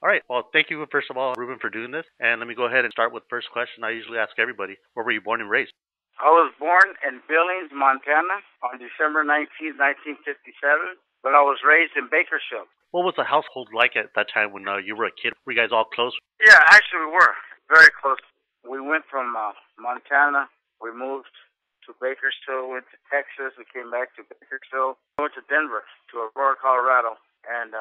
All right. Well, thank you, first of all, Ruben, for doing this. And let me go ahead and start with the first question I usually ask everybody. Where were you born and raised? I was born in Billings, Montana on December 19th, 1957, but I was raised in Bakersfield. What was the household like at that time when you were a kid? Were you guys all close? Yeah, actually we were very close. We went from Montana, we moved to Bakersfield, went to Texas, we came back to Bakersfield, went to Denver, to Aurora, Colorado, and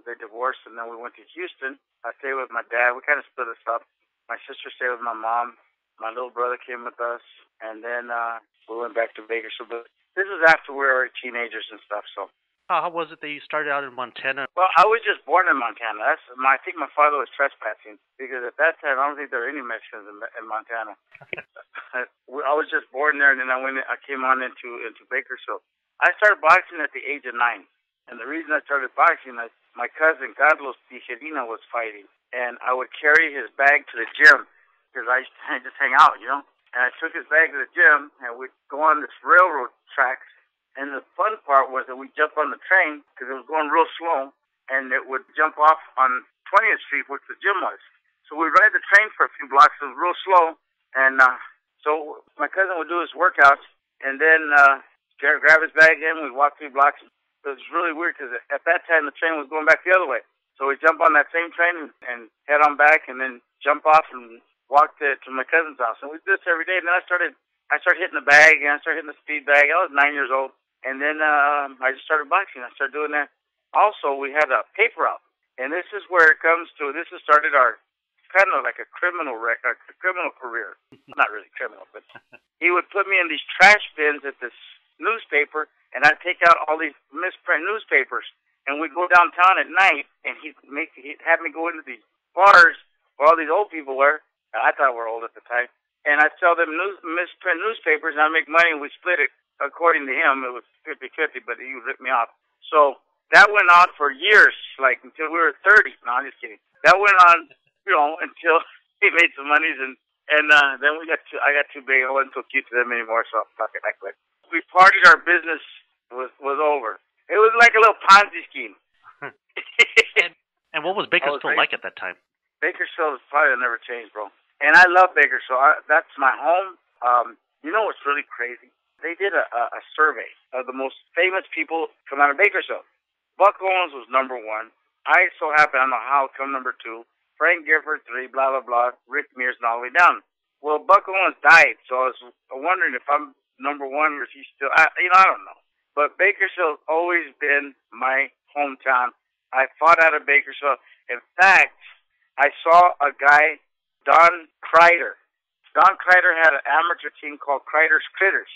they divorced, and then we went to Houston. I stayed with my dad. We kind of split us up. My sister stayed with my mom. My little brother came with us, and then we went back to Bakersfield. But this was after we were teenagers and stuff, so. How was it that you started out in Montana? Well, I was just born in Montana. I think my father was trespassing, because at that time, I don't think there were any Mexicans in Montana. I was just born there, and then I came on into Bakersfield. I started boxing at the age of 9, and the reason I started boxing is my cousin, Carlos Tijerina, was fighting, and I would carry his bag to the gym, because I just hang out, you know? And I took his bag to the gym, and we'd go on this railroad tracks. And the fun part was that we'd jump on the train, because it was going real slow, and it would jump off on 20th Street, which the gym was. So we'd ride the train for a few blocks. It was real slow. And so my cousin would do his workouts, and then grab his bag in. We'd walk 3 blocks. It was really weird, because at that time, the train was going back the other way. So we'd jump on that same train and head on back, and then jump off and walk to my cousin's house. And we did this every day. And then I started hitting the bag, and I started hitting the speed bag. I was 9 years old. And then I just started boxing. I started doing that. Also, we had a paper out, and this is where it comes to. This has started our kind of like a criminal career. Not really criminal, but he would put me in these trash bins at this newspaper, and I'd take out all these misprint newspapers, and we'd go downtown at night, and he'd have me go into these bars where all these old people were. I thought we were old at the time, and I'd sell them misprint newspapers, and I'd make money, and we'd split it. According to him, it was 50-50, but he would rip me off. So that went on for years, like until we were 30. No, I'm just kidding. That went on, until he made some monies, and then I got too big. I wasn't so cute to them anymore, so fuck it, I quit. We partied. Our business was over. It was like a little Ponzi scheme. and what was Bakersfield like at that time? Bakersfield is probably never changed, bro. And I love Bakersfield. That's my home. You know what's really crazy? They did a survey of the most famous people come out of Bakersfield. Buck Owens was number 1. I so happen, I don't know how, come number 2. Frank Gifford, 3, blah, blah, blah. Rick Mears, and all the way down. Well, Buck Owens died, so I was wondering if I'm number 1 or if he's still, I don't know. But Bakersfield's always been my hometown. I fought out of Bakersfield. In fact, I saw a guy, Don Kreider. Don Kreider had an amateur team called Kreider's Critters.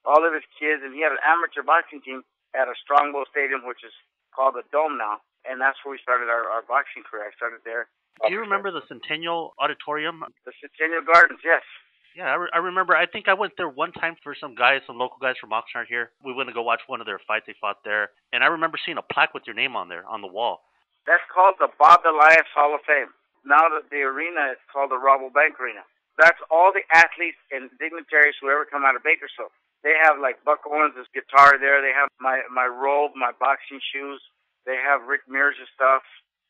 All of his kids, and he had an amateur boxing team at a Strongbow Stadium, which is called the Dome now, and that's where we started our boxing career. I started there. Do you remember the Centennial Auditorium? The Centennial Gardens, yes. Yeah, I remember. I think I went there one time for some local guys from Oxnard here. We went to go watch one of their fights they fought there, and I remember seeing a plaque with your name on there, on the wall. That's called the Bob Elias Hall of Fame. Now that the arena is called the Rabobank Arena. That's all the athletes and dignitaries who ever come out of Bakersfield. They have like Buck Owens' guitar there. They have my robe, my boxing shoes. They have Rick Mears' stuff.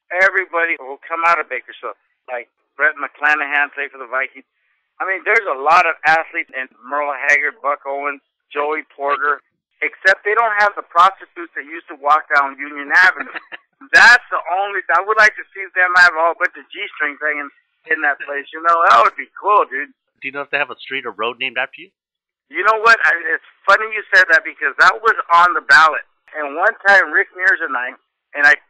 Everybody will come out of Bakersfield. Like Brett McClanahan played for the Vikings. I mean, there's a lot of athletes, and Merle Haggard, Buck Owens, Joey Porter, except they don't have the prostitutes that used to walk down Union Avenue. That's the only thing. I would like to see them have a whole bunch of G-strings hanging in that place. That would be cool, dude. Do you know if they have a street or road named after you? You know what? It's funny you said that, because that was on the ballot. And one time, Rick Mears and I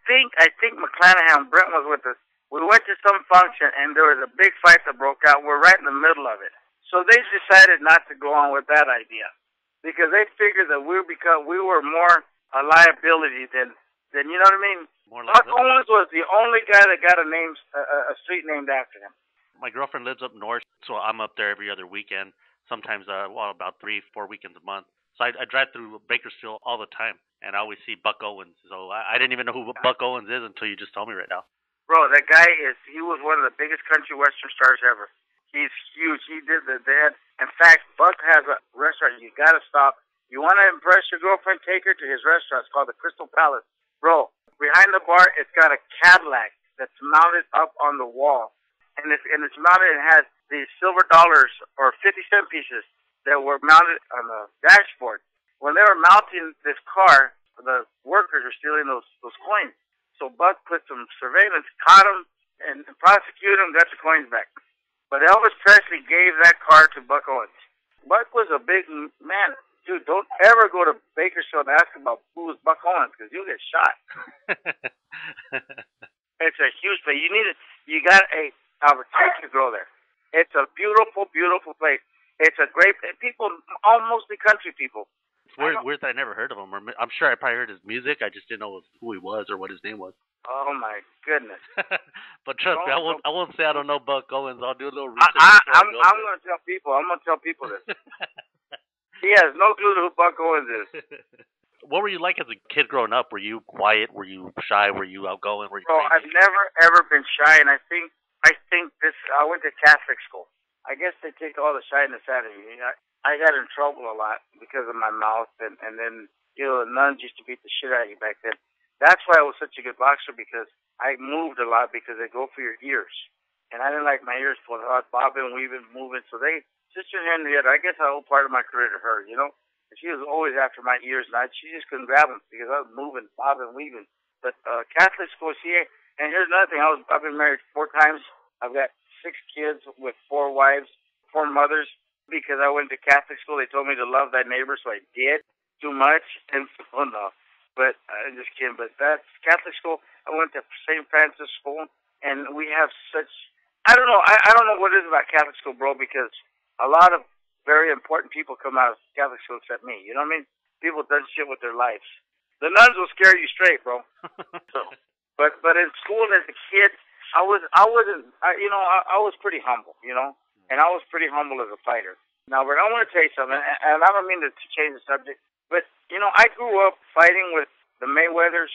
think McClanahan, Brent was with us. We went to some function, and there was a big fight that broke out. We're right in the middle of it. So they decided not to go on with that idea, because they figured that we were more a liability than you know what I mean? Buck Owens was the only guy that got a street named after him. My girlfriend lives up north, so I'm up there every other weekend. Sometimes, about 3-4 weekends a month. So I drive through Bakersfield all the time, and I always see Buck Owens. So I didn't even know who Buck Owens is until you just told me right now. Bro, that guy he was one of the biggest country western stars ever. He's huge. He did in fact, Buck has a restaurant. You got to stop. You want to impress your girlfriend, take her to his restaurant. It's called the Crystal Palace. Bro, behind the bar, it's got a Cadillac that's mounted up on the wall, and it's mounted. It has these silver dollars or 50-cent pieces that were mounted on the dashboard. When they were mounting this car, the workers were stealing those coins. So Buck put some surveillance, caught them, and prosecuted them, got the coins back. But Elvis Presley gave that car to Buck Owens. Buck was a big man. Dude, don't ever go to Bakersfield and ask about who was Buck Owens, because you'll get shot. It's a huge place. You got a opportunity to grow there. It's a beautiful, beautiful place. It's a great, people, all mostly country people. It's weird that I never heard of him. I'm sure I probably heard his music. I just didn't know who he was or what his name was. Oh my goodness! But trust me, I won't say I don't know Buck Owens. I'll do a little research. I'm going to tell people. I'm going to tell people this. He has no clue who Buck Owens is. What were you like as a kid growing up? Were you quiet? Were you shy? Were you outgoing? Were you crazy? I've never ever been shy, and I think this. I went to Catholic school. I guess they take all the shyness out of you. I got in trouble a lot because of my mouth, and then the nuns used to beat the shit out of you back then. That's why I was such a good boxer, because I moved a lot, because they go for your ears. And I didn't like my ears pulling out, bobbing, weaving, moving. So Sister Henrietta, I guess I owe part of my career to her, And she was always after my ears, and she just couldn't grab them because I was moving, bobbing, weaving. But Catholic school, and here's another thing. I've been married 4 times. I've got 6 kids with 4 wives, 4 mothers. Because I went to Catholic school, they told me to love thy neighbor, so I did too much. And so, no. But I'm just kidding. But that's Catholic school. I went to St. Francis School, and we have such. I don't know. I don't know what it is about Catholic school, bro. Because a lot of very important people come out of Catholic school except me. You know what I mean? People done shit with their lives. The nuns will scare you straight, bro. So, but in school as a kid, I was pretty humble, and I was pretty humble as a fighter. Now, but I want to tell you something, and I don't mean to change the subject. But, I grew up fighting with the Mayweathers,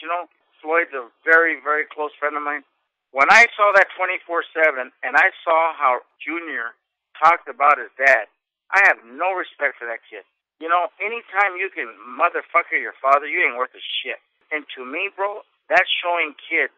Floyd's a very, very close friend of mine. When I saw that 24/7, and I saw how Junior talked about his dad, I have no respect for that kid. Anytime you can motherfucker your father, you ain't worth a shit. And to me, bro, that's showing kids,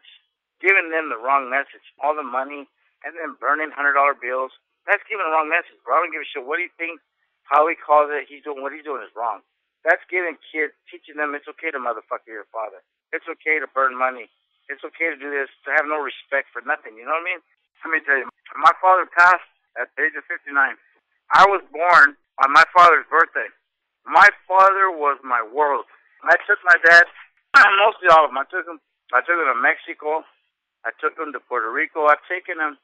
giving them the wrong message. All the money, and then burning $100 bills, that's giving the wrong message, bro. I don't give a shit what he thinks, how he calls it, what he's doing is wrong. That's giving kids, teaching them it's okay to motherfucker your father. It's okay to burn money. It's okay to do this, to have no respect for nothing. You know what I mean? Let me tell you, my father passed at the age of 59. I was born on my father's birthday. My father was my world. I took my dad, mostly all of them. I took him to Mexico. I took him to Puerto Rico. I've taken him,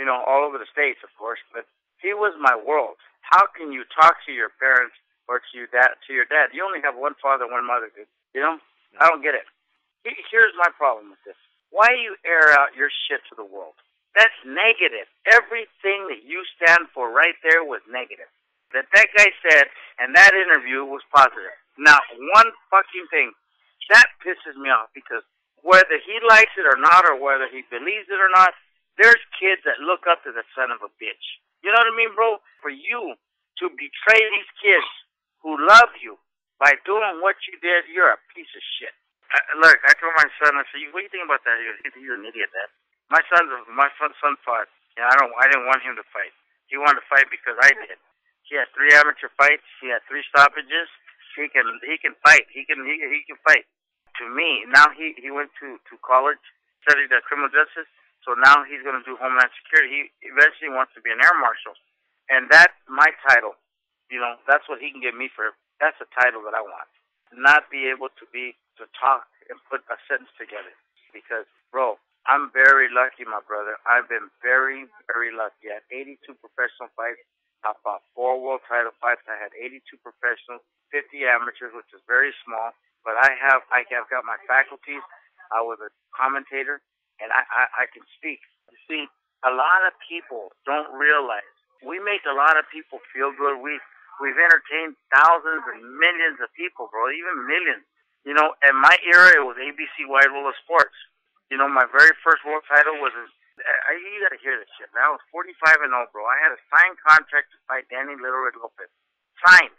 all over the States, of course. But he was my world. How can you talk to your parents or to your dad? You only have one father, one mother, dude. I don't get it. Here's my problem with this. Why do you air out your shit to the world? That's negative. Everything that you stand for right there was negative. That guy said, and that interview was positive. Not one fucking thing. That pisses me off, because whether he likes it or not, or whether he believes it or not, there's kids that look up to the son of a bitch. You know what I mean, bro? For you to betray these kids who love you by doing what you did, you're a piece of shit. Look, I told my son, I said, what do you think about that? He goes, you're an idiot, Dad. My son fought. And I didn't want him to fight. He wanted to fight because I did. He had 3 amateur fights. He had 3 stoppages. He can fight. He can fight. To me, now he went to college, studied criminal justice. So now he's going to do Homeland Security. He eventually wants to be an air marshal. And that's my title. That's what he can give me for. That's the title that I want. Not be able to talk and put a sentence together. Because, bro, I'm very lucky, my brother. I've been very, very lucky. I had 82 professional fights. I fought 4 world title fights. I had 82 professionals, 50 amateurs, which is very small. But I have got my faculties. I was a commentator, and I can speak. You see, a lot of people don't realize we make a lot of people feel good. We've entertained thousands and millions of people, bro, even millions. And my era, it was ABC Wide World of Sports. My very first world title was, you got to hear this shit, man. I was 45-0, bro. I had a signed contract to fight Danny Little Red Lopez. Signed.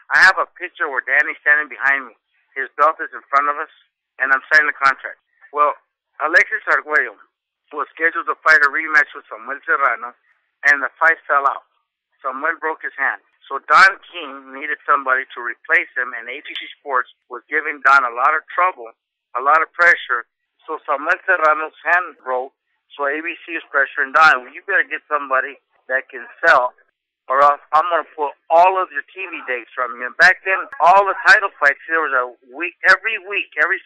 I have a picture where Danny's standing behind me. His belt is in front of us, and I'm signing the contract. Well, Alexis Arguello, was scheduled to fight a rematch with Samuel Serrano, and the fight fell out. Samuel broke his hand. So Don King needed somebody to replace him, and ABC Sports was giving Don a lot of trouble, a lot of pressure. So Samuel Serrano's hand broke, so ABC is pressuring Don. Well, you better get somebody that can sell, or else I'm going to pull all of your TV dates from you. And back then, all the title fights, there was a week, every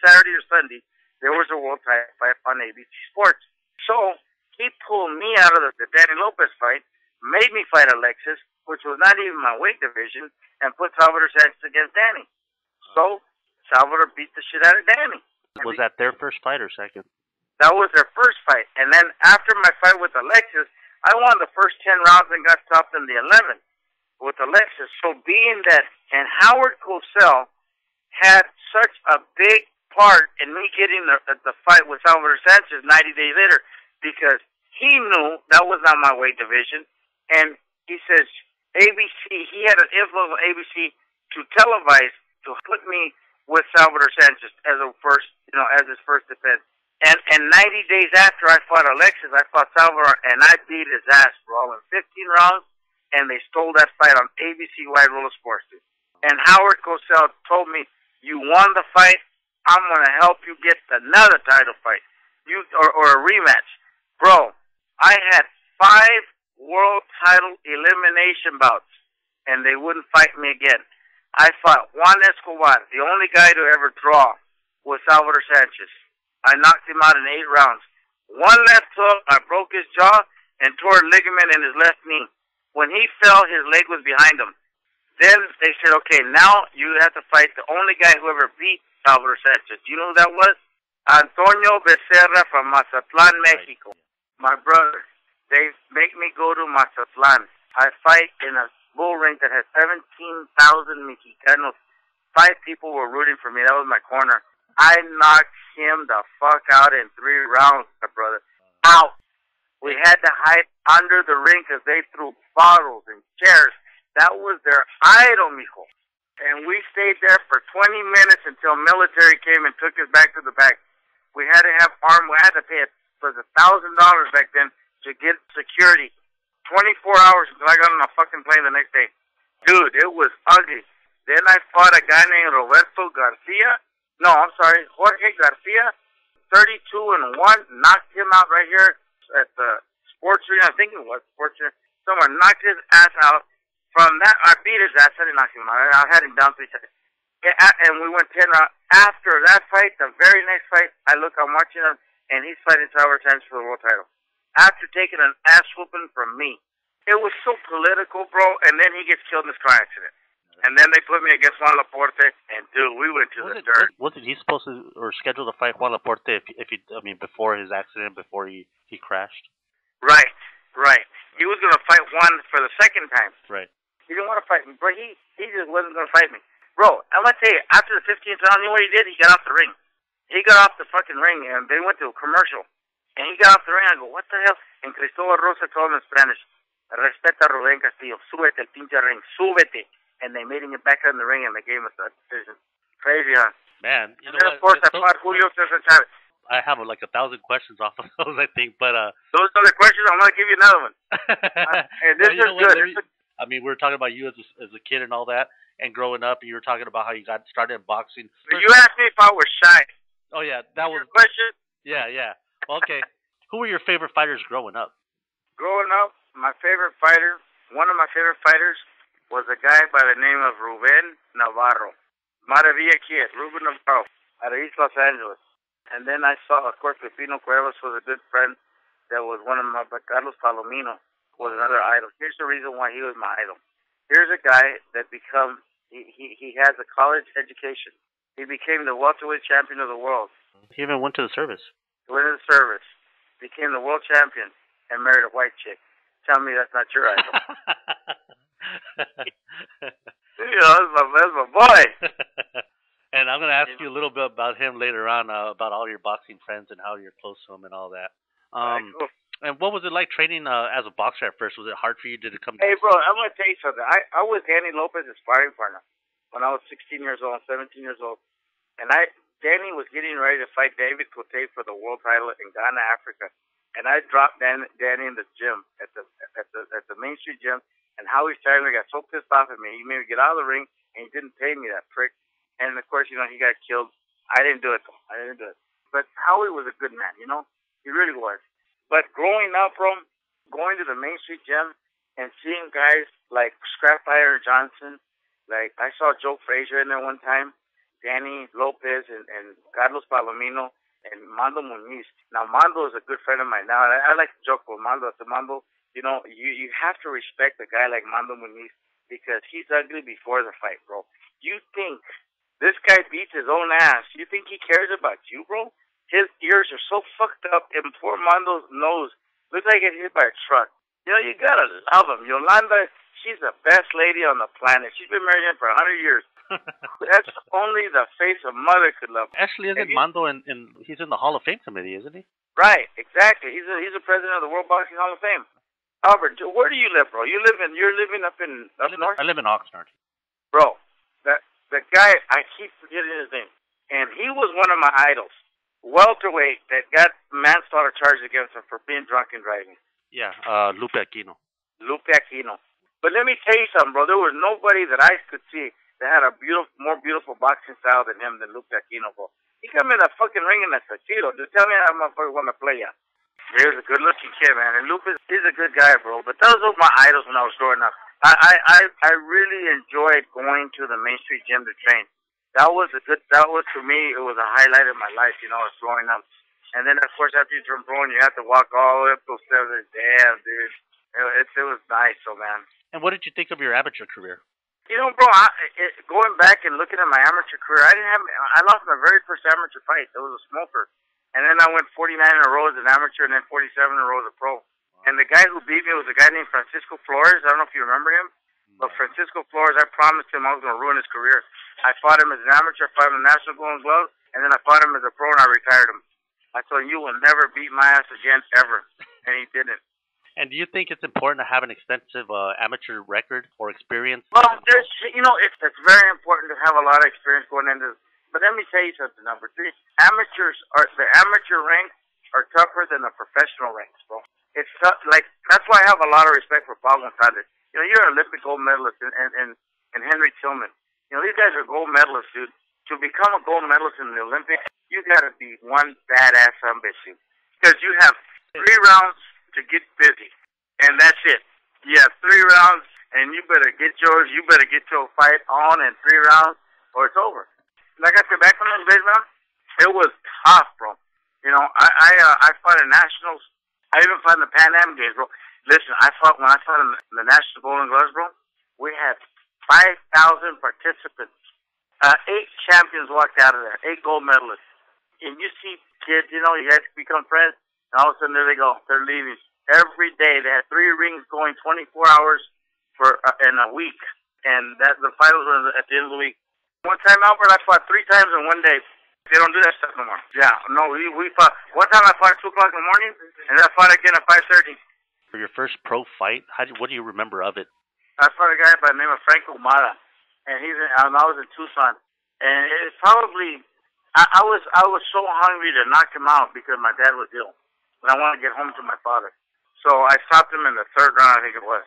Saturday or Sunday, there was a world title fight on ABC Sports. So he pulled me out of the Danny Lopez fight, made me fight Alexis, which was not even my weight division, and put Salvador Sanchez against Danny. So Salvador beat the shit out of Danny. Was that their first fight or second? That was their first fight. And then after my fight with Alexis, I won the first 10 rounds and got stopped in the 11th with Alexis. So being that, and Howard Cosell had such a big part in me getting the fight with Salvador Sanchez 90 days later, because he knew that was not my weight division, and he says ABC, he had an influence on ABC to televise, to put me with Salvador Sanchez as a first, as his first defense. And 90 days after I fought Alexis, I fought Salvador, and I beat his ass, bro, in 15 rounds, and they stole that fight on ABC Wide Roller Sports, dude. And Howard Cosell told me, you won the fight, I'm going to help you get another title fight, or a rematch. Bro, I had 5 world title elimination bouts, and they wouldn't fight me again. I fought Juan Escobar, the only guy to ever draw with Salvador Sanchez. I knocked him out in 8 rounds. One left hook, I broke his jaw and tore a ligament in his left knee. When he fell, his leg was behind him. Then they said, okay, now you have to fight the only guy who ever beat Salvador Sanchez. Do you know who that was? Antonio Becerra from Mazatlan, Mexico. My brother. They make me go to Mazatlan. I fight in a bull ring that has 17,000 Mexicanos. 5 people were rooting for me. That was my corner. I knocked him the fuck out in 3 rounds, my brother. Out. We had to hide under the ring because they threw bottles and chairs. That was their idol, mijo. And we stayed there for 20 minutes until military came and took us back to the back. We had to have we had to pay it for $1,000 back then to get security. 24 hours until I got on a fucking plane the next day. Dude, it was ugly. Then I fought a guy named Roberto Garcia. No, I'm sorry, Jorge Garcia. 32-1, knocked him out right here at the sports arena. I think it was sports arena. Someone knocked his ass out. From that, I beat his ass. I didn't knock him out. I had him down 3 times. And we went 10 rounds. After that fight, the very next fight, I'm watching him, and he's fighting Salvador Sanchez for the world title. After taking an ass whooping from me. It was so political, bro, and then he gets killed in this car accident. And then they put me against Juan Laporte, and dude, we went to the dirt. Wasn't he supposed to, or scheduled to fight Juan Laporte before his accident, before he crashed? Right. He was going to fight Juan for the second time. Right. He didn't want to fight me, bro. He just wasn't going to fight me. Bro, I'm going to tell you, after the 15th round, you know what he did? He got off the ring. He got off the fucking ring, and they went to a commercial. And he got off the ring, I go, what the hell? And Cristobal Rosa told him in Spanish, respeta a Rubén Castillo, súbete el pinche ring, súbete. And they made him get back in the ring, and they gave us that decision. Crazy, huh? Man, you know of course, I fought Julio Cesar Chavez. I have like 1,000 questions off of those, I think, but those are the questions. I'm gonna give you another one. And this is good. I mean, we were talking about you as a kid and all that, and growing up, and you were talking about how you got started in boxing. You asked me if I was shy. Oh yeah, that was your question. Yeah. Okay. Who were your favorite fighters growing up? Growing up, my favorite fighter, one of my favorite fighters, was a guy by the name of Ruben Navarro. Maravilla Kid, Ruben Navarro, out of East Los Angeles. And then I saw, of course, Pepino Cuevas was a good friend. That was one of my, Carlos Palomino was another idol. Here's the reason why he was my idol. Here's a guy that he has a college education. He became the welterweight champion of the world. He even went to the service. He went to the service, became the world champion, and married a white chick. Tell me that's not your idol. That's my boy. And I'm going to ask you a little bit about him later on, about all your boxing friends and how you're close to him and all that. Cool. And what was it like training as a boxer at first? Was it hard for you? Did it come? Hey, bro, I'm going to tell you something. I was Danny Lopez's sparring partner when I was 16 years old, 17 years old. And Danny was getting ready to fight David Cote for the world title in Ghana, Africa. and I dropped Danny in the gym at the Main Street gym. And Howie Steiner got so pissed off at me, he made me get out of the ring, and he didn't pay me, that prick. And of course, you know, he got killed. I didn't do it though. I didn't do it. But Howie was a good man, you know. He really was. But growing up, bro, going to the Main Street gym and seeing guys like Scrap Iron Johnson, like I saw Joe Frazier in there one time, Danny Lopez and Carlos Palomino and Mando Muniz. Now Mando is a good friend of mine now, and I like to joke with Mando. To Mando, you know, you have to respect a guy like Mando Muniz because he's ugly before the fight, bro. You think this guy beats his own ass? You think he cares about you, bro? His ears are so fucked up, and poor Mando's nose looks like it hit by a truck. You know, you gotta love him. Yolanda, she's the best lady on the planet. She's been married him for 100 years. That's only the face a mother could love. Actually, isn't Mando he's in the Hall of Fame committee, isn't he? Right, exactly. He's a president of the World Boxing Hall of Fame. Albert, where do you live, bro? You're living up north? I live in Oxnard. Bro, the guy, I keep forgetting his name. And he was one of my idols. Welterweight that got manslaughter charges against him for being drunk and driving. Yeah, Lupe Aquino. But let me tell you something, bro. There was nobody that I could see that had a more beautiful boxing style than him, than Lupe Aquino, bro. He come in the fucking ring in a tuxedo. Just tell me how motherfucker want to play ya. He was a good-looking kid, man. And Lupe is a good guy, bro. But those were my idols when I was growing up. I really enjoyed going to the Main Street gym to train. That was to me, it was a highlight of my life, you know, as growing up. And then, of course, after you turn pro, you have to walk all the way up those stairs. Damn, dude. It was nice, so, man. And what did you think of your amateur career? You know, bro, going back and looking at my amateur career, I lost my very first amateur fight. It was a smoker. And then I went 49 in a row as an amateur and then 47 in a row as a pro. And the guy who beat me was a guy named Francisco Flores. I don't know if you remember him. But Francisco Flores, I promised him I was going to ruin his career. I fought him as an amateur, fought him in the National Golden Gloves, and then I fought him as a pro and I retired him. I told him, you will never beat my ass again, ever. And he didn't. And do you think it's important to have an extensive amateur record or experience? Well, it's very important to have a lot of experience going into this. But let me tell you something, number three. The amateur ranks are tougher than the professional ranks, bro. It's tough. Like, that's why I have a lot of respect for Pablo Gonzalez. You know, you're an Olympic gold medalist and Henry Tillman. You know, these guys are gold medalists, dude. To become a gold medalist in the Olympics, you got to be one badass ambition. Because you have 3 rounds to get busy, and that's it. You have 3 rounds, and you better get yours. You better get your fight on in 3 rounds, or it's over. Like I said, back in those days, man, it was tough, bro. You know, I fought in nationals. I even fought in the Pan Am Games, bro. Listen, when I fought in the National Golden Gloves, bro, we had 5,000 participants. 8 champions walked out of there, 8 gold medalists. And you see kids, you know, you guys become friends, and all of a sudden there they go. They're leaving. Every day they had 3 rings going 24 hours in a week. And the finals were at the end of the week. One time, Albert, I fought 3 times in one day. They don't do that stuff no more. Yeah, no, we fought. One time I fought at 2 o'clock in the morning, and then I fought again at 5:30. For your first pro fight, what do you remember of it? I fought a guy by the name of Franco Mata, and I was in Tucson. And it's probably, I was so hungry to knock him out because my dad was ill, and I wanted to get home to my father. So I stopped him in the 3rd round, I think it was.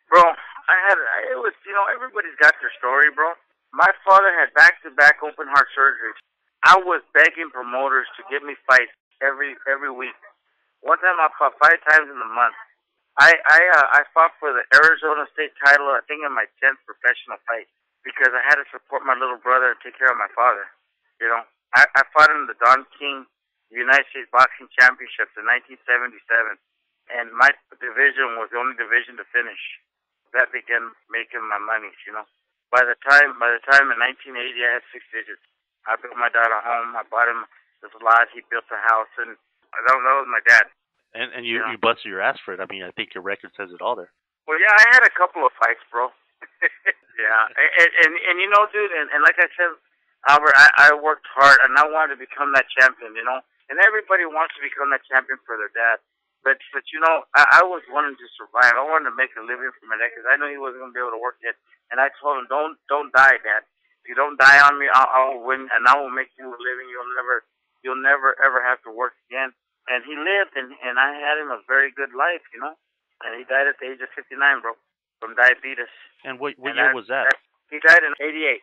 Bro, it was, you know, everybody's got their story, bro. My father had back-to-back open heart surgeries. I was begging promoters to give me fights every week. One time I fought 5 times in the month. I fought for the Arizona State title, I think in my 10th professional fight, because I had to support my little brother and take care of my father. You know, I fought in the Don King United States Boxing Championships in 1977, and my division was the only division to finish. That began making my money, you know. By the time in 1980, I had 6 digits. I built my dad a home. I bought him this lot. He built a house, and that was my dad. And you busted your ass for it. I mean, I think your record says it all there. Well, yeah, I had a couple of fights, bro. Yeah, and you know, dude, and like I said, Albert, I worked hard, and I wanted to become that champion, you know. And everybody wants to become that champion for their dad. But you know, I was wanting to survive. I wanted to make a living for my dad because I knew he wasn't going to be able to work yet. And I told him, don't die, Dad. If you don't die on me, I'll win, and I will make you a living. You'll never ever have to work again. And he lived, and I had him a very good life, you know. And he died at the age of 59, bro, from diabetes. And what year was that? He died in 88.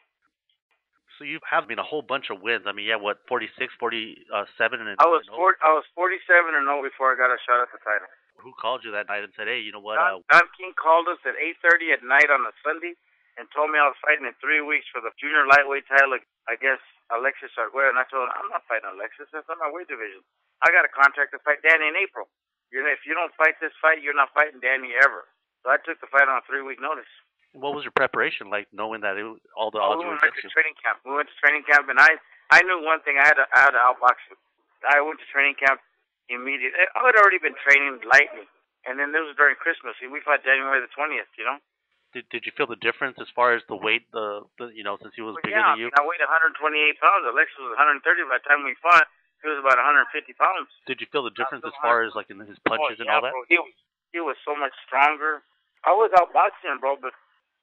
So you have a whole bunch of wins. I mean, yeah, what, 46, 47, and I was 47 and 0 before I got a shot at the title. Who called you that night and said, hey, you know what? Don King called us at 8:30 at night on a Sunday and told me I was fighting in 3 weeks for the junior lightweight title against Alexis Arguello. And I told him, I'm not fighting Alexis. That's not my weight division. I got a contract to fight Danny in April. If you don't fight this fight, you're not fighting Danny ever. So I took the fight on a 3-week notice. What was your preparation like, knowing that all the odds were against you? Training camp. We went to training camp, and I knew one thing. I had to outbox him. I went to training camp immediately. I had already been training lightly, and then this was during Christmas. We fought January the 20th. You know. Did you feel the difference as far as the weight? Since he was bigger than you. I weighed 128 pounds. Alexis was 130 by the time we fought. He was about 150 pounds. Did you feel the difference as far as like in his punches and all that? Bro, he was so much stronger. I was outboxing him, bro, but.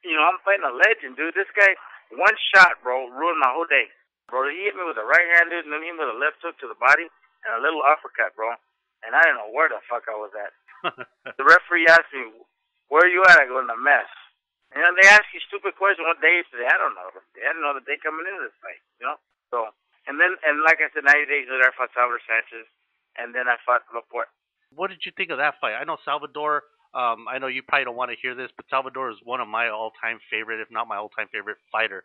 I'm fighting a legend, dude. This guy, one shot, bro, ruined my whole day. Bro, he hit me with a right hand, dude, and then he hit me with a left hook to the body and a little uppercut, bro. And I didn't know where the fuck I was at. The referee asked me, where are you at? I go, in the mess. And they ask you stupid questions. What day is today? I don't know. I didn't know the day coming into this fight, you know? So, and like I said, 90 days later, I fought Salvador Sanchez, and then I fought Laporte. What did you think of that fight? I know Salvador... I know you probably don't want to hear this, but Salvador is one of my all-time favorite, if not my all-time favorite fighter.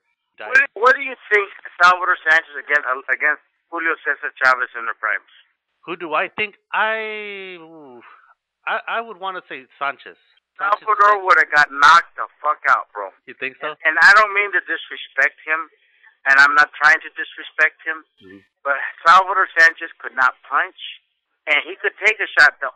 What do you think Salvador Sanchez against Julio Cesar Chavez in their primes? Who do I think? I would want to say Sanchez. Salvador would have got knocked the fuck out, bro. You think so? And I don't mean to disrespect him, and I'm not trying to disrespect him, but Salvador Sanchez could not punch. And he could take a shot. The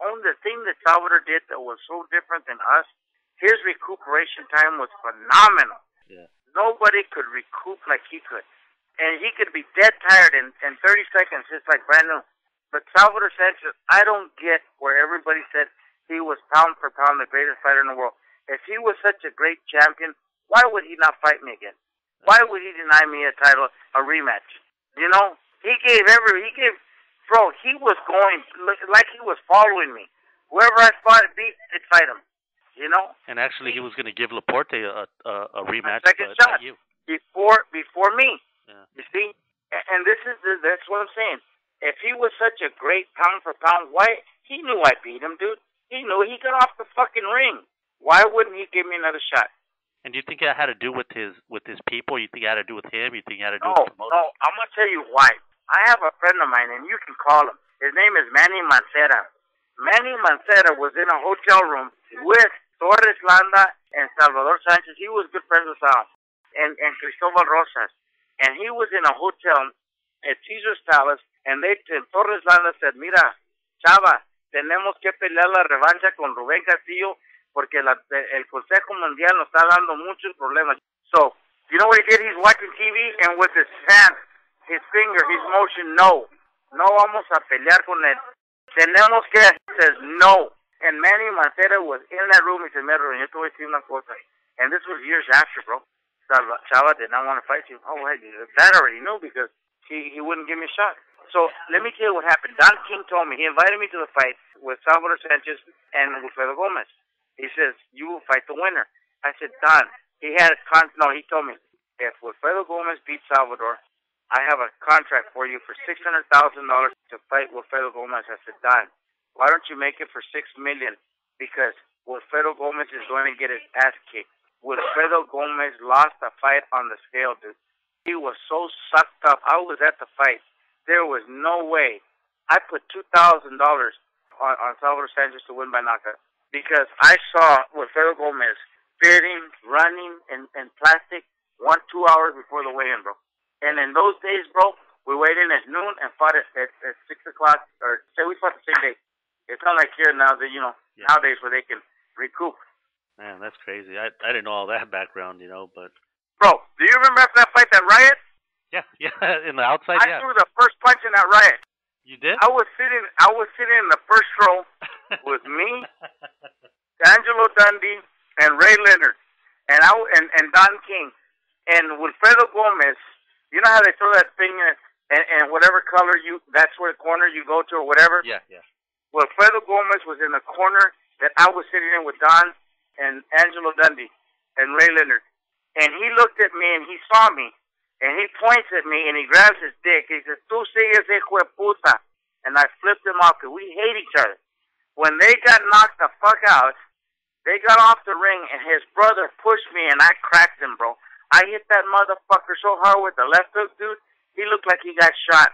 thing that Salvador did that was so different than us, his recuperation time was phenomenal. Yeah. Nobody could recoup like he could. And he could be dead tired in 30 seconds, just like brand new. But Salvador Sanchez, I don't get where everybody said he was pound for pound the greatest fighter in the world. If he was such a great champion, why would he not fight me again? Why would he deny me a title, a rematch? You know, Bro, he was going like he was following me. Whoever I beat, I'd fight him. You know. And actually, he was going to give Laporte a rematch, second shot, not you. Before me. Yeah. You see, and that's what I'm saying. If he was such a great pound for pound, why he knew I beat him, dude. He knew. He got off the fucking ring. Why wouldn't he give me another shot? And do you think it had to do with his people? You think it had to do with him? You think it had to do with the promoter? No, I'm gonna tell you why. I have a friend of mine, and you can call him. His name is Manny Mancera. Manny Mancera was in a hotel room with Torres Landa and Salvador Sanchez. He was good friends with Sal and Cristobal Rosas. And he was in a hotel at Caesar's Palace, and Torres Landa said, mira, Chava, tenemos que pelear la revancha con Rubén Castillo porque el Consejo Mundial nos está dando muchos problemas. So, you know what he did? He's watching TV, and with his hand, his finger, his motion, no vamos a pelear con él. Tenemos que, he says no. And Manny Mancera was in that room. He said, mira, yo te voy a decir una cosa. And this was years after, bro. Chava did not want to fight you. Oh, well, that already knew because he wouldn't give me a shot. So let me tell you what happened. Don King told me, he invited me to the fight with Salvador Sanchez and Wilfredo Gomez. He says, you will fight the winner. I said, Don, he told me, if Wilfredo Gomez beats Salvador, I have a contract for you for $600,000 to fight Wilfredo Gomez. I said, Don, why don't you make it for $6 million? Because Wilfredo Gomez is going to get his ass kicked. Wilfredo Gomez lost the fight on the scale, dude. He was so sucked up. I was at the fight. There was no way. I put $2,000 on Salvador Sanchez to win by knockout because I saw Wilfredo Gomez spitting, running, and plastic 1-2 hours before the weigh-in, bro. And in those days, bro, we weighed in at noon and fought at 6 o'clock, or say we fought the same day. It's not like here now that, nowadays where they can recoup. Man, that's crazy. I didn't know all that background, but... Bro, do you remember after that fight, that riot? Yeah, in the outside, I threw the first punch in that riot. You did? I was sitting in the first row with me, Angelo Dundee, and Ray Leonard, and Don King, and Wilfredo Gomez. You know how they throw that thing in, and whatever color that's where corner you go to or whatever? Yeah. Wilfredo Gomez was in the corner that I was sitting in with Don and Angelo Dundee and Ray Leonard. And he looked at me and he saw me. And he points at me and he grabs his dick. He says, "Tú sigues, hijo de puta." And I flipped him off because we hate each other. When they got knocked the fuck out, they got off the ring and his brother pushed me and I cracked him, bro. I hit that motherfucker so hard with the left hook, dude. He looked like he got shot.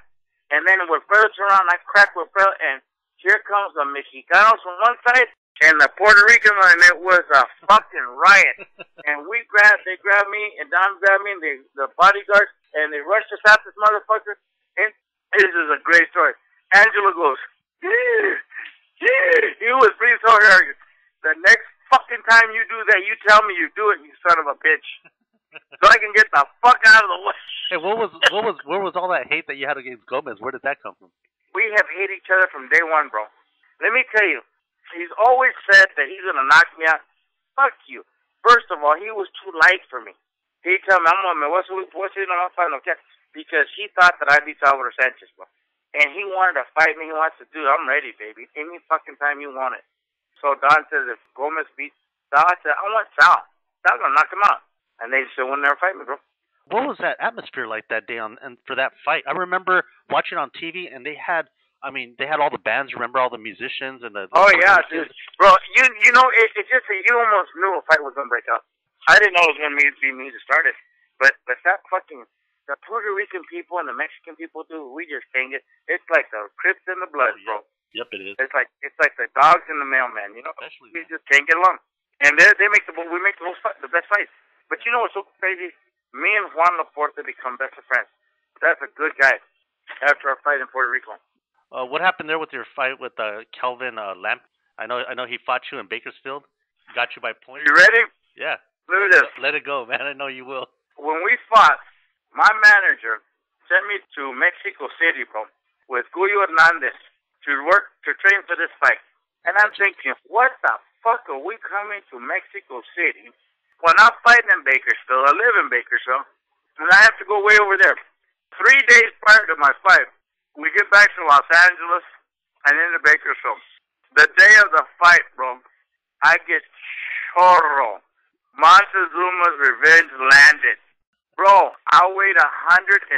And then Wilfredo turned around, I cracked Wilfredo, and here comes the Mexicanos from one side and the Puerto Rican, and it was a fucking riot. And they grabbed me, and Don grabbed me, and the bodyguards, and they rushed us out this motherfucker. And this is a great story. Angelo goes, he was pretty so arrogant. The next fucking time you do that, you tell me you do it, you son of a bitch. So I can get the fuck out of the way. Hey, where was all that hate that you had against Gomez? Where did that come from? We have hated each other from day one, bro. Let me tell you, he's always said that he's gonna knock me out. Fuck you. First of all, he was too light for me. He told me, what's because he thought that I beat Salvador Sanchez, bro. And he wanted to fight me. He wants to do it. I'm ready, baby. Any fucking time you want it. So Don says, if Gomez beats Sal, I said, I want Sal. Sal's gonna knock him out. And they still will never fight me, bro. What was that atmosphere like that day and for that fight? I remember watching on TV, and they had all the bands. Remember all the musicians and the oh yeah, dude, bro. You know it's just that you almost knew a fight was gonna break out. I didn't know it was gonna be me to start it, but that fucking the Puerto Rican people and the Mexican people, dude, we just can't get. It's like the Crips in the blood, bro. Yep, it is. It's like the dogs in the mailman. You know, especially we just can't get along. And we make the best fights. But you know what's so crazy? Me and Juan Laporte become best of friends. That's a good guy. After our fight in Puerto Rico. What happened there with your fight with Kelvin Lamp? I know he fought you in Bakersfield. Got you by points. You ready? Yeah. Look at this. Let it go, man. I know you will. When we fought, my manager sent me to Mexico City, bro, with Julio Hernandez to train for this fight. And I'm thinking, what the fuck are we coming to Mexico City when I'm fighting in Bakersfield? I live in Bakersfield, and I have to go way over there. 3 days prior to my fight, we get back to Los Angeles and into Bakersfield. The day of the fight, bro, I get chorro. Montezuma's revenge landed. Bro, I weighed 123.5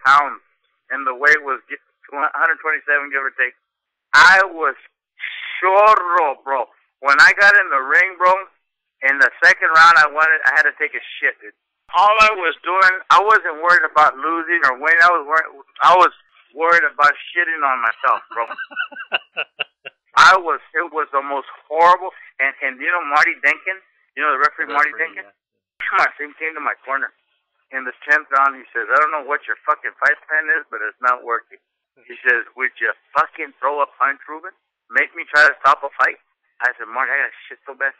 pounds, and the weight was 127, give or take. I was chorro, bro. When I got in the ring, bro, in the second round, I had to take a shit, dude. All I was doing, I wasn't worried about losing or winning. I was worried about shitting on myself, bro. It was the most horrible. And you know Marty Denkin? You know the referee Marty Denkin? Yeah. He came to my corner. In the 10th round, he says, I don't know what your fucking fight plan is, but it's not working. He says, would you fucking throw a punch, Ruben? Make me try to stop a fight? I said, Marty, I got shit so bad.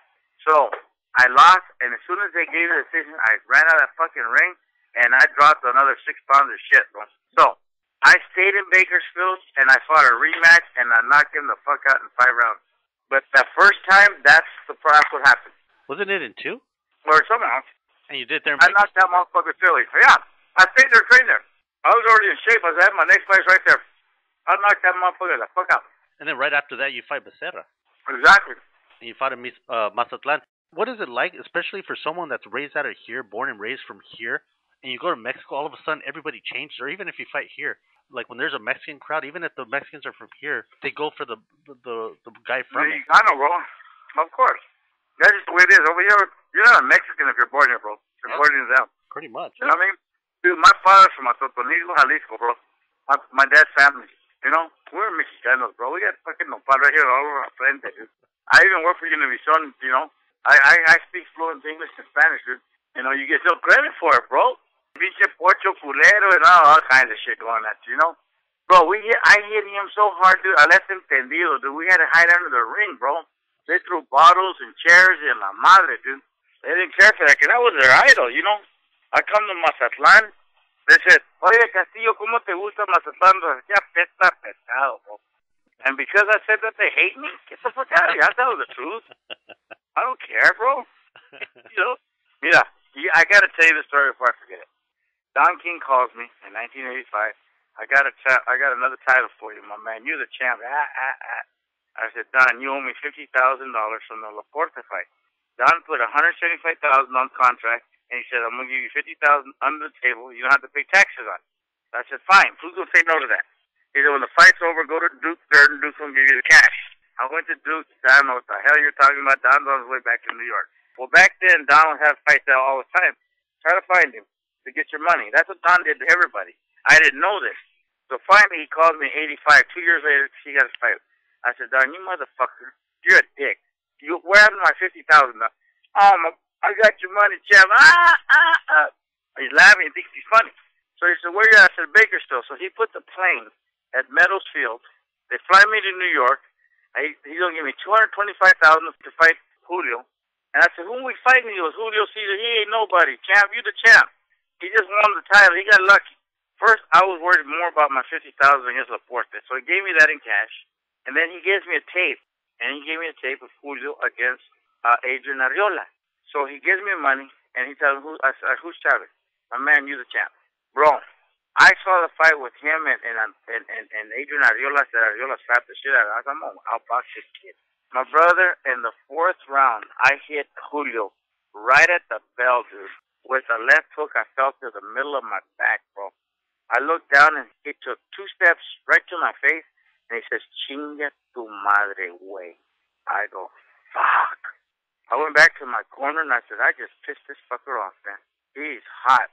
So I lost, and as soon as they gave the decision, I ran out of that fucking ring, and I dropped another 6 pounds of shit, bro. So I stayed in Bakersfield, and I fought a rematch, and I knocked him the fuck out in 5 rounds. But the first time, that's what happened. Wasn't it in 2? Or something else. And you did there in I knocked that motherfucker silly. Yeah, I stayed there, trained there. I was already in shape. I had my next fight right there. I knocked that motherfucker the fuck out. And then right after that, you fight Becerra. Exactly. And you fought in Mazatlan. What is it like, especially for someone that's raised out of here, born and raised from here, and you go to Mexico, all of a sudden everybody changes, or even if you fight here, like when there's a Mexican crowd, even if the Mexicans are from here, they go for the guy from it. I know, bro. Of course. That's just the way it is. Over here, you're not a Mexican if you're born here, bro. You're born in them. Pretty much. You know what I mean? Dude, my father's from Atotonilco, Jalisco, bro. My dad's family. You know? We're Mexicanos, bro. We got fucking nopal right here all over our frente, dude. I even work for Univision, you know? I speak fluent English and Spanish, dude. You know, you get no credit for it, bro. Pinche pocho culero and all kinds of shit going at you, you know? Bro, I hit him so hard, dude. I left him tendido, dude. We had to hide under the ring, bro. They threw bottles and chairs and la madre, dude. They didn't care for that, because I was their idol, you know? I come to Mazatlan. They said, oye, Castillo, ¿cómo te gusta Mazatlan? Ya pesta pesado, bro. And because I said that, they hate me? Get the fuck out of here. I tell the truth. I don't care, bro. You know? Yeah, I got to tell you the story before I forget it. Don King calls me in 1985. I I got another title for you, my man. You're the champ. I said, Don, you owe me $50,000 from the Laporte fight. Don put $175,000 on contract, and he said, I'm gonna give you $50,000 under the table. You don't have to pay taxes on it. I said, fine. Who's gonna say no to that? He said, when the fight's over, go to Duke Durden. Duke's gonna give you the cash. I went to Duke. I don't know what the hell you're talking about. Don's on his way back to New York. Well, back then, Don would have fights out all the time. Try to find him to get your money. That's what Don did to everybody. I didn't know this. So finally, he called me in '85. 2 years later, he got his fight. I said, Don, you motherfucker, you're a dick. Where happened to my $50,000? I got your money, champ. He's laughing. He thinks he's funny. So he said, where you at? I said, Bakersfield. So he put the plane at Meadows Field. They fly me to New York. He's going to give me $225,000 to fight Julio. And I said, who are we fighting? He goes, Julio Cesar. He ain't nobody. Champ, you the champ. He just won the title. He got lucky. First, I was worried more about my $50,000 against Laporte. So he gave me that in cash. And then he gives me a tape. And he gave me a tape of Julio against Adrian Arreola. So he gives me money, and he tells me, who's Chavez? My man, you the champ. Bro, I saw the fight with him and Adrian Arreola. Said Arreola slapped the shit out of him. I'll box this kid. My brother, in the fourth round, I hit Julio right at the bell, dude. With a left hook, I fell to the middle of my back, bro. I looked down, and he took 2 steps right to my face, and he says, chinga tu madre, güey. I go, fuck. I went back to my corner, and I said, I just pissed this fucker off, man. He's hot.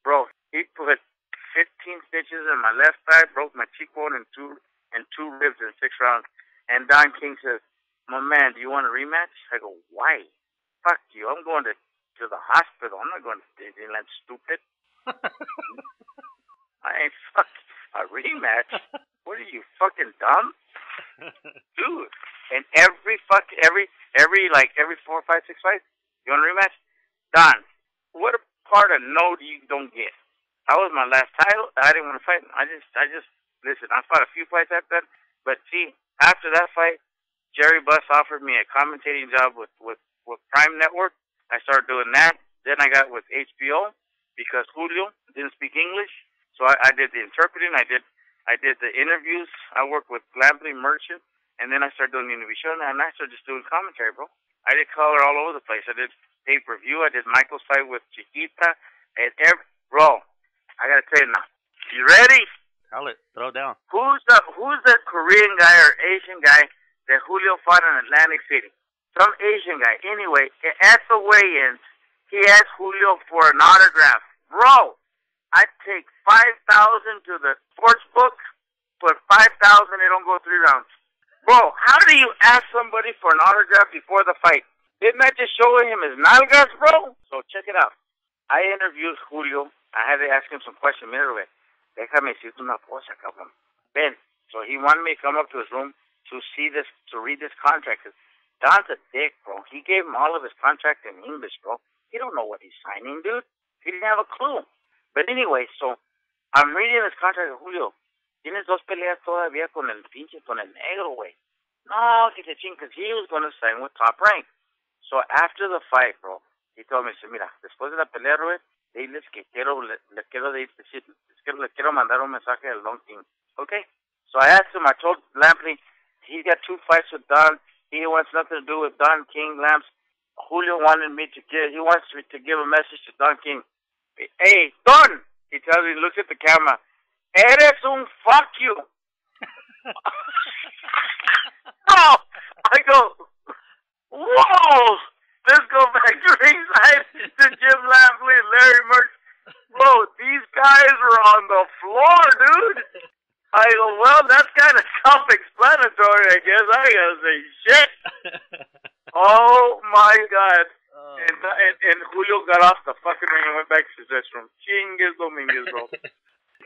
Bro, he put 15 stitches in my left thigh, broke my cheekbone in two ribs in 6 rounds. And Don King says, my man, do you want a rematch? I go, why? Fuck you. I'm going to the hospital. I'm not going to Disneyland, stupid. I ain't fucking a rematch. What are you, fucking dumb? Dude. And every 4, 5, 6 fights, you want a rematch? Don, what a part of no you don't get? That was my last title. I didn't want to fight. I just listen, I fought a few fights after that. But see, after that fight, Jerry Buss offered me a commentating job with Prime Network. I started doing that. Then I got with HBO because Julio didn't speak English. So I did the interpreting. I did the interviews. I worked with Lampley Merchant. And then I started doing the interview show. And I started just doing commentary, bro. I did color all over the place. I did pay-per-view. I did Michael's fight with Chiquita. And bro, I got to tell you now. You ready? Tell it. Throw it down. Who's the Korean guy or Asian guy that Julio fought in Atlantic City? Some Asian guy. Anyway, at the weigh-ins, he asked Julio for an autograph. Bro, I take 5,000 to the sports book, put 5,000, they don't go 3 rounds. Bro, how do you ask somebody for an autograph before the fight? Didn't I just show him his nalgas, bro? So check it out. I interviewed Julio. I had to ask him some questions. Mira, déjame decirte una cosa, cabrón. Ben, so he wanted me to come up to his room to see this, to read this contract. Don's a dick, bro. He gave him all of his contract in English, bro. He don't know what he's signing, dude. He didn't have a clue. But anyway, so I'm reading this contract of Julio. Tienes 2 peleas todavía con el negro, güey. No, que se ching, because he was going to sign with Top Rank. So after the fight, bro, he told me, mira, después de la pelea, Robert, diles que le quiero mandar un mensaje al Long King. Okay? So I asked him, I told Lampley, he got 2 fights with Don. He wants nothing to do with Don King, Lamps. Julio wanted me to he wants me to give a message to Don King. Hey, Don! He tells me, looks at the camera. Eres un fuck you. Oh, I go, whoa! Let's go back to ringside to Jim Lampley and Larry Merch. Bro, these guys are on the floor, dude. I go, well, that's kind of self-explanatory, I guess. I gotta say shit. Oh, my God. Oh, and Julio got off the fucking ring and went back to his restroom. Chingues Dominguez, bro.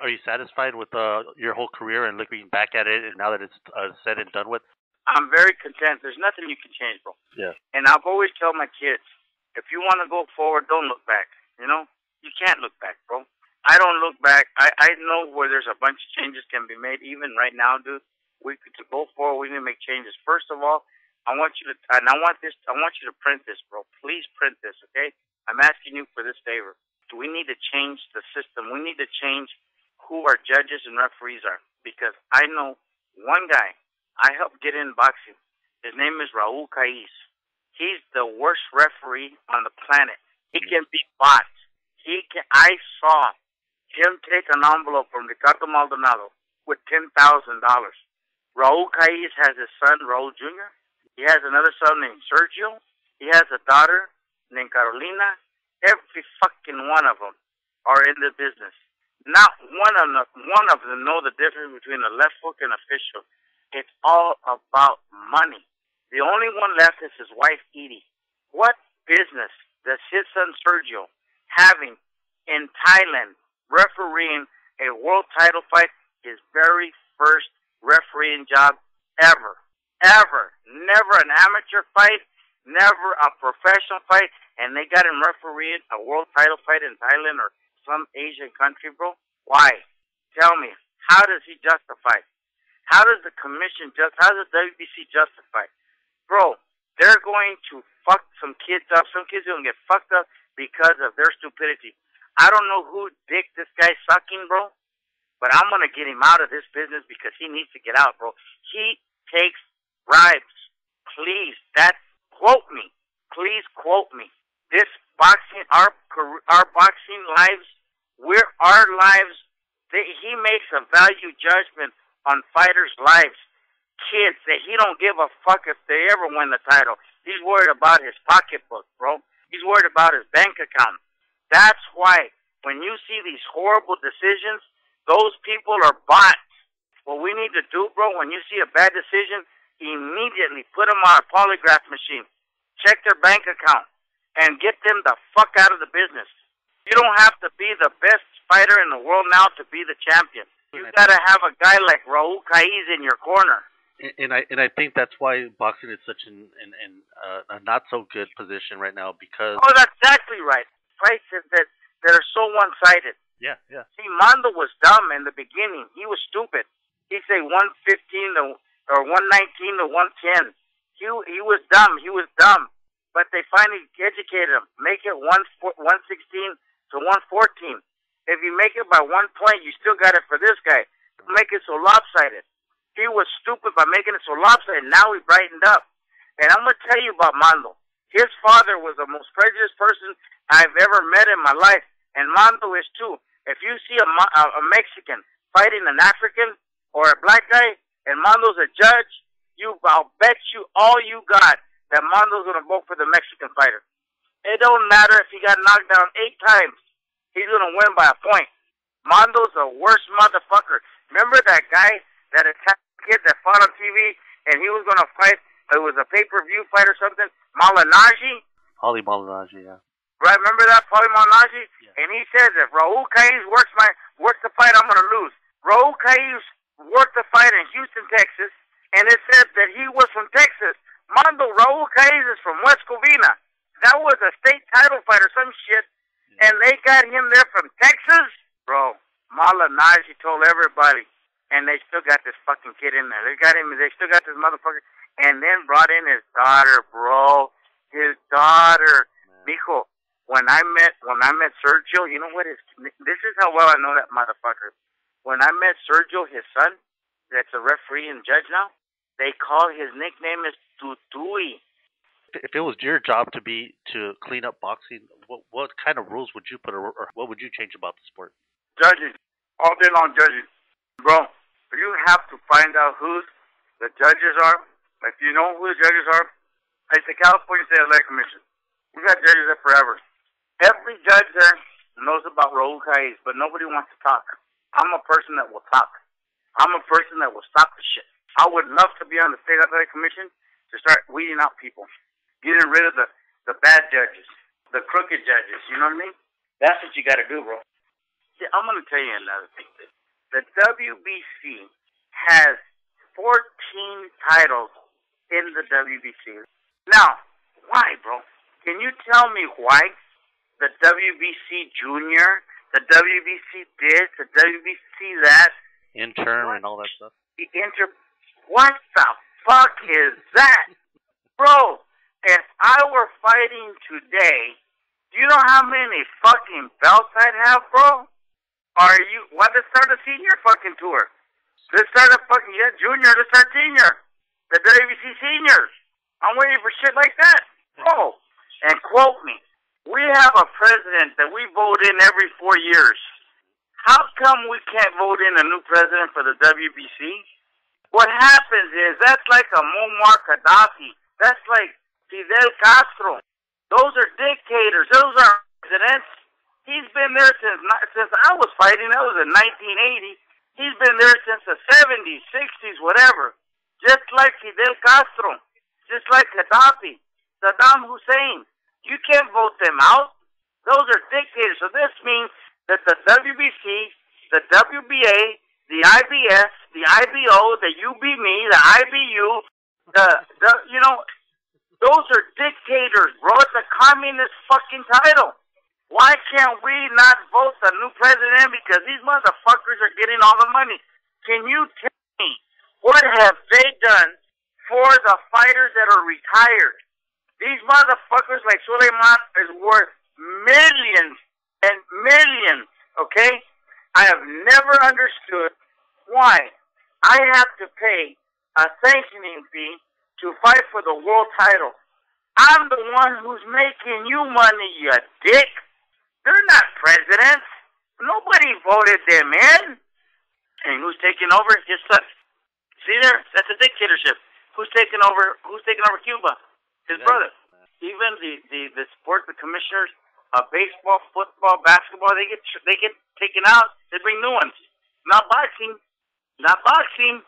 Are you satisfied with your whole career and looking back at it and now that it's said and done with? I'm very content. There's nothing you can change, bro. Yeah. And I've always tell my kids, if you want to go forward, don't look back. You know? You can't look back, bro. I don't look back. I know where there's a bunch of changes can be made. Even right now, dude, to go forward, we need to make changes. First of all, I want you to print this, bro. Please print this, okay? I'm asking you for this favor. We need to change the system. We need to change who our judges and referees are, because I know one guy I helped get in boxing. His name is Raul Caiz. He's the worst referee on the planet. He can be bought. I saw him take an envelope from Ricardo Maldonado with $10,000. Raul Caiz has his son, Raul Jr. He has another son named Sergio. He has a daughter named Carolina. Every fucking one of them are in the business. Not one of them know the difference between a left hook and a fish hook. It's all about money. The only one left is his wife, Edie. What business does his son, Sergio, having in Thailand refereeing a world title fight, his very first refereeing job ever? Ever. Never an amateur fight, never a professional fight, and they got him refereeing a world title fight in Thailand or some Asian country, bro? Why? Tell me, how does he justify? How does the commission how does the WBC justify? Bro, they're going to fuck some kids up. Some kids are going to get fucked up because of their stupidity. I don't know who dick this guy's sucking, bro, but I'm going to get him out of this business because he needs to get out, bro. He takes bribes. Please, quote me. Please quote me. This boxing, our boxing lives, our lives, he makes a value judgment on fighters' lives. Kids that he don't give a fuck if they ever win the title. He's worried about his pocketbook, bro. He's worried about his bank account. That's why when you see these horrible decisions, those people are bots. What we need to do, bro, when you see a bad decision, immediately put them on a polygraph machine. Check their bank account and get them the fuck out of the business. You don't have to be the best fighter in the world now to be the champion. You gotta have a guy like Raul Caiz in your corner. And I think that's why boxing is such a not so good position right now, because that's exactly right. Fights that are so one-sided. Yeah. See, Mondo was dumb in the beginning. He was stupid. He'd say 115 or 119 to 110. He was dumb. He was dumb. But they finally educated him. Make it 116 to 114. If you make it by 1 point, you still got it for this guy. Don't make it so lopsided. He was stupid by making it so lopsided. Now he brightened up. And I'm going to tell you about Mondo. His father was the most prejudiced person I've ever met in my life. And Mondo is too. If you see a Mexican fighting an African or a black guy, and Mondo's a judge, I'll bet you all you got that Mondo's going to vote for the Mexican fighter. It don't matter if he got knocked down 8 times. He's going to win by a point. Mondo's the worst motherfucker. Remember that guy that attacked the kid that fought on TV and he was going to fight, it was a pay-per-view fight or something, Malignaggi? Paulie Malignaggi, yeah. Right, remember that, Paulie Malignaggi? Yeah. And he says, if Raul Caiz works the fight, I'm going to lose. Raul Caiz worked the fight in Houston, Texas, and it said that he was from Texas. Raul Caiz is from West Covina. That was a state title fight or some shit. And they got him there from Texas? Bro, Malignaggi told everybody. And they still got this fucking kid in there. They still got this motherfucker. And then brought in his daughter, bro. His daughter. Mijo, when I met Sergio, you know what this is how well I know that motherfucker. When I met Sergio, his son, that's a referee and judge now, they call his nickname is Tutui. If it was your job to clean up boxing, what kind of rules would you put, or what would you change about the sport? Judging. All day long judging. Bro, you have to find out who the judges are. If you know who the judges are, it's the California State Athletic Commission. We got judges there forever. Every judge there knows about Raul Caiz, but nobody wants to talk. I'm a person that will talk. I'm a person that will stop the shit. I would love to be on the State Athletic Commission to start weeding out people. Getting rid of the bad judges, the crooked judges, you know what I mean? That's what you got to do, bro. See, I'm going to tell you another thing. The WBC has 14 titles in the WBC. Now, why, bro? Can you tell me why the WBC Junior, the WBC this, the WBC that? Interim and all that stuff. What the fuck is that? Bro, if I were fighting today, do you know how many fucking belts I'd have, bro? Are you? Why let's start a senior fucking tour? Let's start a fucking junior. Let's start senior. The WBC seniors. I'm waiting for shit like that. Oh, and quote me. We have a president that we vote in every 4 years. How come we can't vote in a new president for the WBC? What happens is that's like a Muammar Gaddafi. That's like Fidel Castro. Those are dictators. Those are presidents. He's been there since I was fighting. That was in 1980. He's been there since the 70s, 60s, whatever. Just like Fidel Castro. Just like Gaddafi. Saddam Hussein. You can't vote them out. Those are dictators. So this means that the WBC, the WBA, the IBS, the IBO, the UBME, the IBU, those are dictators, bro. It's a communist fucking title. Why can't we not vote the new president? Because these motherfuckers are getting all the money. Can you tell me what have they done for the fighters that are retired? These motherfuckers like Suleiman is worth millions and millions, okay? I have never understood why I have to pay a sanctioning fee to fight for the world title. I'm the one who's making you money, you dick. They're not presidents. Nobody voted them in. And who's taking over? His son. See there? That's a dictatorship. Who's taking over? Who's taking over Cuba? His brother. Even the sport, the commissioners of baseball, football, basketball, they get taken out. They bring new ones. Not boxing. Not boxing.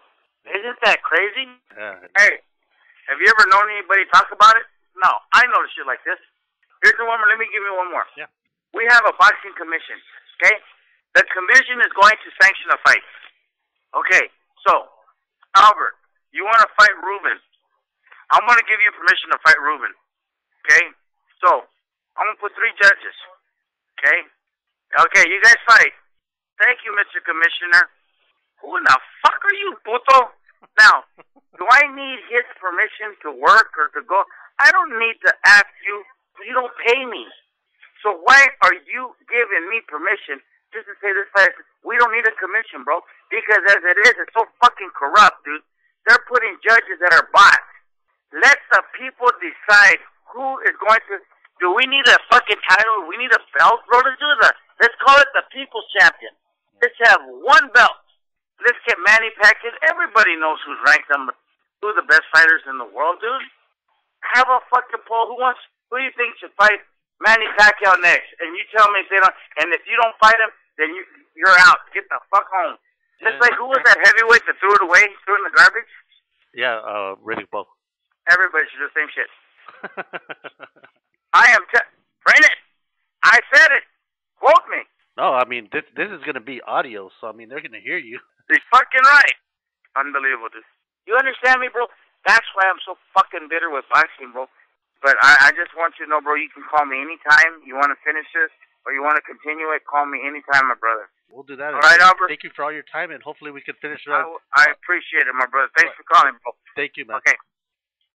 Isn't that crazy? Hey, have you ever known anybody talk about it? No, I know shit like this. Here's the one more. Let me give you one more. Yeah. We have a boxing commission, okay? The commission is going to sanction a fight. Okay, so, Albert, you want to fight Ruben. I'm going to give you permission to fight Ruben, okay? So, I'm going to put 3 judges, okay? Okay, you guys fight. Thank you, Mr. Commissioner. Who in the fuck are you, puto? Now, do I need his permission to work or to go? I don't need to ask you. You don't pay me. So why are you giving me permission just to say this fight? We don't need a commission, bro. Because as it is, it's so fucking corrupt, dude. They're putting judges that are bots. Let the people decide who is going to. Do we need a fucking title? We need a belt, bro. Let's call it the People's Champion. Let's have one belt. Let's get Manny Pacquiao. Everybody knows who's ranked number 2 the best fighters in the world, dude. Have a fucking poll. Who do you think should fight Manny Pacquiao next? And you tell me if they don't. And if you don't fight him, then you're out. Get the fuck home. Just like who was that heavyweight that threw it away, threw it in the garbage? Yeah, Riddick Bowe. Everybody should do the same shit. Bring it. I said it. Quote me. No, I mean this is gonna be audio, so I mean they're gonna hear you. You're fucking right. Unbelievable, dude. You understand me, bro? That's why I'm so fucking bitter with boxing, bro. But I just want you to know, bro, you can call me anytime. You want to finish this or you want to continue it, call me anytime, my brother. We'll do that. All right, Albert? Thank you for all your time, and hopefully we can finish it up. I appreciate it, my brother. Thanks for calling, bro. Thank you, man. Okay.